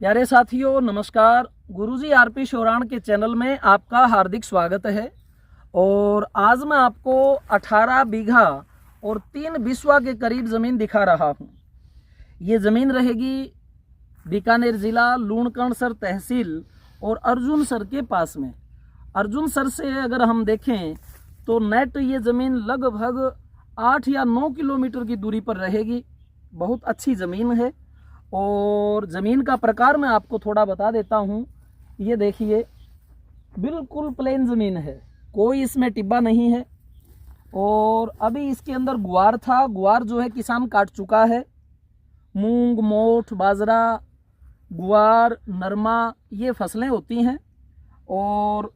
प्यारे साथियों नमस्कार। गुरुजी आरपी शोराण के चैनल में आपका हार्दिक स्वागत है। और आज मैं आपको 18 बीघा और 3 बिस्वा के करीब ज़मीन दिखा रहा हूँ। ये ज़मीन रहेगी बीकानेर ज़िला लूणकरणसर तहसील और अर्जुनसर के पास में। अर्जुनसर से अगर हम देखें तो नेट ये ज़मीन लगभग 8 या 9 किलोमीटर की दूरी पर रहेगी। बहुत अच्छी ज़मीन है। और ज़मीन का प्रकार मैं आपको थोड़ा बता देता हूँ। ये देखिए बिल्कुल प्लेन ज़मीन है, कोई इसमें टिब्बा नहीं है। और अभी इसके अंदर गुआर था, गुआर जो है किसान काट चुका है। मूंग, मोठ, बाजरा, गुआर, नरमा ये फसलें होती हैं। और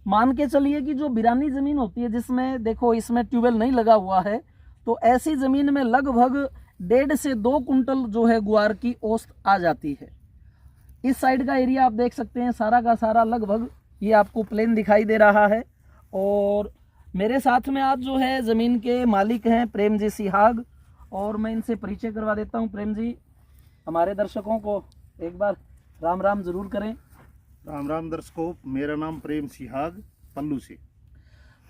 मान के चलिए कि जो बिरानी ज़मीन होती है जिसमें देखो इसमें ट्यूबवेल नहीं लगा हुआ है, तो ऐसी ज़मीन में लगभग 1.5 से 2 कुंटल जो है गुआर की औसत आ जाती है। इस साइड का एरिया आप देख सकते हैं, सारा का सारा लगभग ये आपको प्लेन दिखाई दे रहा है। और मेरे साथ में आज जो है ज़मीन के मालिक हैं प्रेम जी सिहाग, और मैं इनसे परिचय करवा देता हूं। प्रेम जी, हमारे दर्शकों को एक बार राम राम जरूर करें। राम राम दर्शकों, मेरा नाम प्रेम सिहाग पल्लू से।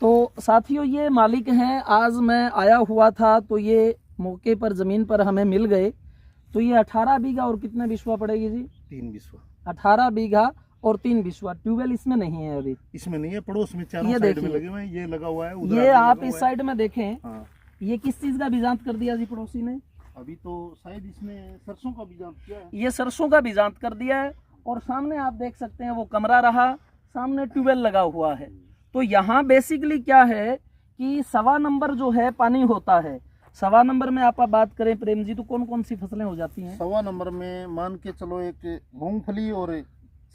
तो साथियों ये मालिक हैं। आज मैं आया हुआ था तो ये मौके पर ज़मीन पर हमें मिल गए। तो ये 18 बीघा और कितने बिस्वा पड़ेगी जी? 3 बिस्वा। 18 बीघा और 3 बिस्वा। ट्यूबवेल इसमें नहीं है अभी, इसमें नहीं है, पड़ोस में चारों ये साइड में देखिए, लगे हुए हैं। ये लगा हुआ है, उधर ये आप लगा इस हुआ साइड में देखें। हाँ। ये किस चीज का बीजांत कर दिया जी पड़ोसी ने? अभी तो शायद इसने सरसों का बीजांत किया है। ये सरसों का बीजांत कर दिया है। और सामने आप देख सकते हैं वो कमरा रहा, सामने ट्यूबवेल लगा हुआ है। तो यहाँ बेसिकली क्या है कि 1.25 नंबर जो है पानी होता है। 1.25 नंबर में आप बात करें प्रेम जी तो कौन कौन सी फसलें हो जाती हैं? 1.25 नंबर में मान के चलो एक मूंगफली और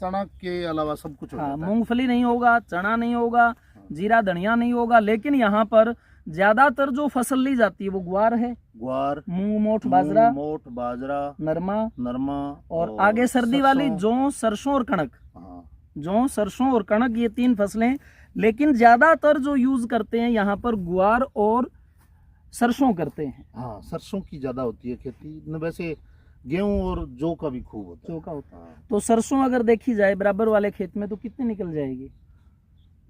चना के अलावा सब कुछ हो हाँ, जाता है। मूंगफली नहीं होगा, चना नहीं होगा, जीरा धनिया नहीं होगा। लेकिन यहाँ पर ज्यादातर जो फसल ली जाती है वो गुआर है, ग्वार, मूंग, मोठ, बाजरा, मोठ, बाजरा, नरमा और आगे सर्दी वाली सरसों। जौ, सरसों और कणक। हाँ। जौ, सरसों और कणक ये 3 फसलें। लेकिन ज्यादातर जो यूज करते हैं यहाँ पर गुआर और सरसों करते हैं। हाँ, सरसों की ज्यादा होती है खेती न, वैसे गेहूं और जौ का भी खूब होता है। जौ का होता है। हाँ। तो सरसों अगर देखी जाए बराबर वाले खेत में तो कितनी निकल जाएगी?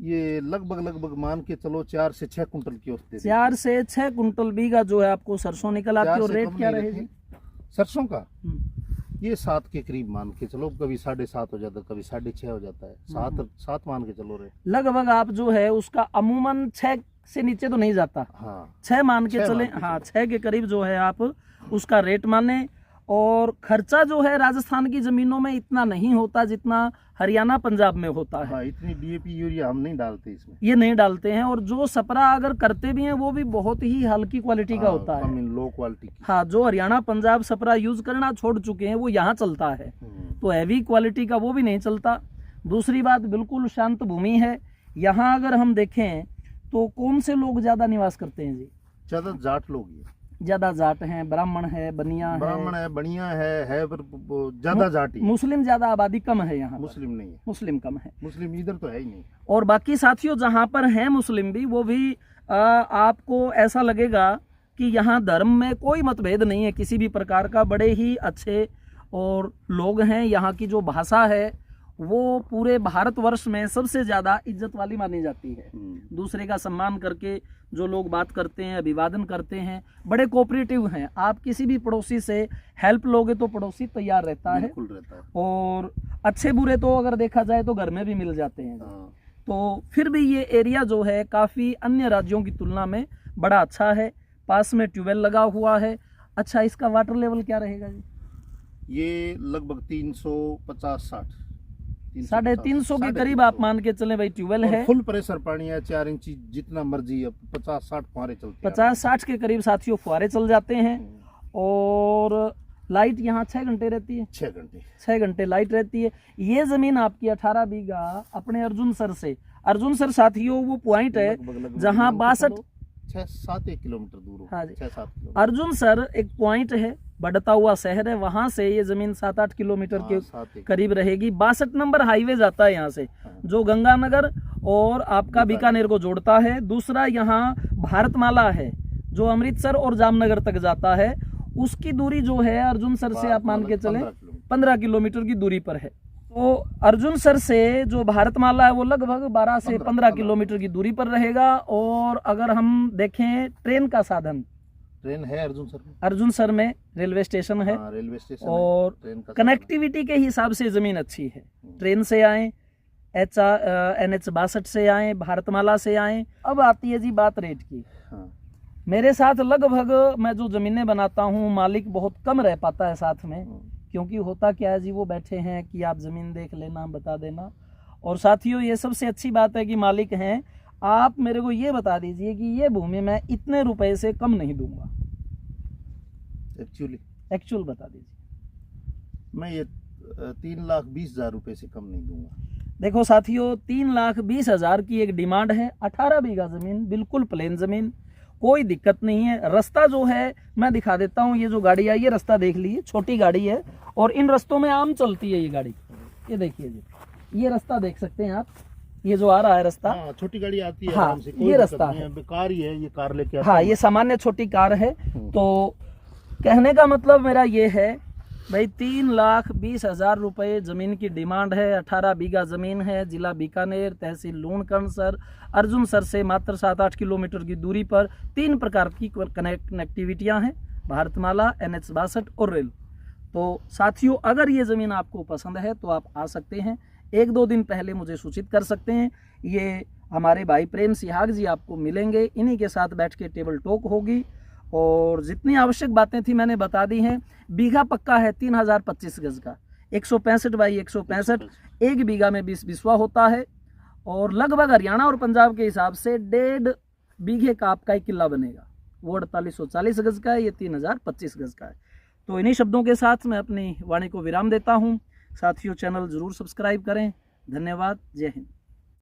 ये लगभग मान के चलो 4 से 6 कुंटल की औसत देती है। 4 से 6 कुंटल बीघा जो है आपको सरसों निकल आती है। 4 और से रेट कम क्या नहीं रहेगी रहती। सरसों का ये 7 के करीब मान के चलो, कभी 7.5 हो जाता है, कभी 6.5 हो जाता है। 7 मान के चलो रे। लगभग आप जो है उसका अमूमन 6 से नीचे तो नहीं जाता। हाँ, 6 मान के 6 चले। मान के हाँ, चलो। 6 के करीब जो है आप उसका रेट माने। और खर्चा जो है राजस्थान की जमीनों में इतना नहीं होता जितना हरियाणा पंजाब में होता है। हाँ, इतनी डीएपी यूरिया हम नहीं डालते इसमें। ये नहीं डालते हैं। और जो सपरा अगर करते भी हैं वो भी बहुत ही हल्की क्वालिटी का होता है। लो क्वालिटी की। हाँ, जो हरियाणा पंजाब सपरा यूज करना छोड़ चुके हैं वो यहाँ चलता है। तो हैवी क्वालिटी का वो भी नहीं चलता। दूसरी बात, बिल्कुल शांत भूमि है। यहाँ अगर हम देखें तो कौन से लोग ज्यादा निवास करते हैं जी? ज्यादा जाट लोग ये। ज्यादा जाट हैं, ब्राह्मण है, बनिया है, ब्राह्मण है, बढ़िया है पर ज्यादा जाटी। मुस्लिम ज्यादा आबादी कम है यहाँ पर। मुस्लिम नहीं है। मुस्लिम कम है। मुस्लिम इधर तो है ही नहीं। और बाकी साथियों जहाँ पर हैं मुस्लिम भी, वो भी आपको ऐसा लगेगा कि यहाँ धर्म में कोई मतभेद नहीं है किसी भी प्रकार का। बड़े ही अच्छे और लोग हैं। यहाँ की जो भाषा है वो पूरे भारतवर्ष में सबसे ज़्यादा इज्जत वाली मानी जाती है। दूसरे का सम्मान करके जो लोग बात करते हैं, अभिवादन करते हैं, बड़े कोऑपरेटिव हैं। आप किसी भी पड़ोसी से हेल्प लोगे तो पड़ोसी तैयार रहता है। बिल्कुल रहता है। और अच्छे बुरे तो अगर देखा जाए तो घर में भी मिल जाते हैं। हाँ। तो फिर भी ये एरिया जो है काफ़ी अन्य राज्यों की तुलना में बड़ा अच्छा है। पास में ट्यूबवेल लगा हुआ है। अच्छा, इसका वाटर लेवल क्या रहेगा जी? ये लगभग 350-60 350 के करीब आप मान के चलें भाई ट्यूबवेल है। फुल प्रेशर पानी है, 4 इंची जितना मर्जी। 50-60 फुहारे चलते हैं। 50-60 के करीब साथियों फुहारे चल जाते हैं। और लाइट यहाँ 6 घंटे रहती है। 6 घंटे लाइट रहती है। ये जमीन आपकी 18 बीघा अपने अर्जुनसर से, अर्जुनसर साथियों वो पॉइंट है जहाँ 62 6-7 किलोमीटर दूर हो। हाँ जी, 6-7 किलोमीटर। अर्जुनसर एक पॉइंट है, बढ़ता हुआ शहर है। वहां से ये जमीन 7-8 किलोमीटर के करीब रहेगी। 62 नंबर हाईवे जाता है यहाँ से, जो गंगानगर और आपका बीकानेर को जोड़ता है। दूसरा यहाँ भारतमाला है जो अमृतसर और जामनगर तक जाता है। उसकी दूरी जो है अर्जुनसर से आप मान के चले 15 किलोमीटर की दूरी पर है। तो अर्जुन सर से जो भारतमाला है वो लगभग 12 से 15 किलोमीटर की दूरी पर रहेगा। और अगर हम देखें ट्रेन का साधन, ट्रेन है अर्जुन सर में रेलवे स्टेशन है, रेलवे स्टेशन और कनेक्टिविटी के हिसाब से ज़मीन अच्छी है। ट्रेन से आए, NH 62 से आए, भारतमाला से आए। अब आती है जी बात रेट की। मेरे साथ लगभग मैं जो ज़मीनें बनाता हूँ मालिक बहुत कम रह पाता है साथ में, क्योंकि होता क्या है जी, वो बैठे हैं कि आप ज़मीन देख लेना, बता देना। और साथियों ये सबसे अच्छी बात है कि मालिक हैं, आप मेरे को ये बता दीजिए कि ये भूमि मैं इतने रुपए से कम नहीं दूंगा। एक्चुअल बता दीजिए। मैं ये 3,20,000 रुपए से कम नहीं दूंगा। देखो साथियों, 3,20,000 की एक डिमांड है। 18 बीघा ज़मीन, बिल्कुल प्लेन ज़मीन, कोई दिक्कत नहीं है। रास्ता जो है मैं दिखा देता हूँ। ये जो गाड़ी है, ये रास्ता देख लीजिए, छोटी गाड़ी है और इन रास्तों में आम चलती है ये गाड़ी। ये देखिए जी, ये रास्ता देख सकते हैं आप, ये जो आ रहा है रास्ता, छोटी गाड़ी आती है। हाँ, ये रास्ता है, कार ही है, ये कार लेके हाँ, ये सामान्य छोटी कार है। तो कहने का मतलब मेरा ये है भाई, 3,20,000 रुपये ज़मीन की डिमांड है। 18 बीघा ज़मीन है, जिला बीकानेर, तहसील लूणकरण सर। अर्जुन सर से मात्र 7-8 किलोमीटर की दूरी पर 3 प्रकार की कनेक्टिविटियाँ हैं, भारतमाला, NH 62 और रेल। तो साथियों, अगर ये ज़मीन आपको पसंद है तो आप आ सकते हैं। 1-2 दिन पहले मुझे सूचित कर सकते हैं। ये हमारे भाई प्रेम सिहाग जी आपको मिलेंगे, इन्हीं के साथ बैठ के टेबल टॉक होगी और जितनी आवश्यक बातें थी मैंने बता दी हैं। बीघा पक्का है 3,025 गज का, 165 बाई 165, 1 बीघा में 20 बिस्वा होता है। और लगभग हरियाणा और पंजाब के हिसाब से 1.5 बीघे का आपका एक किला बनेगा। वो 4840 गज का है, ये 3,025 गज का है। तो इन्हीं शब्दों के साथ मैं अपनी वाणी को विराम देता हूँ। साथियों, चैनल जरूर सब्सक्राइब करें। धन्यवाद। जय हिंद।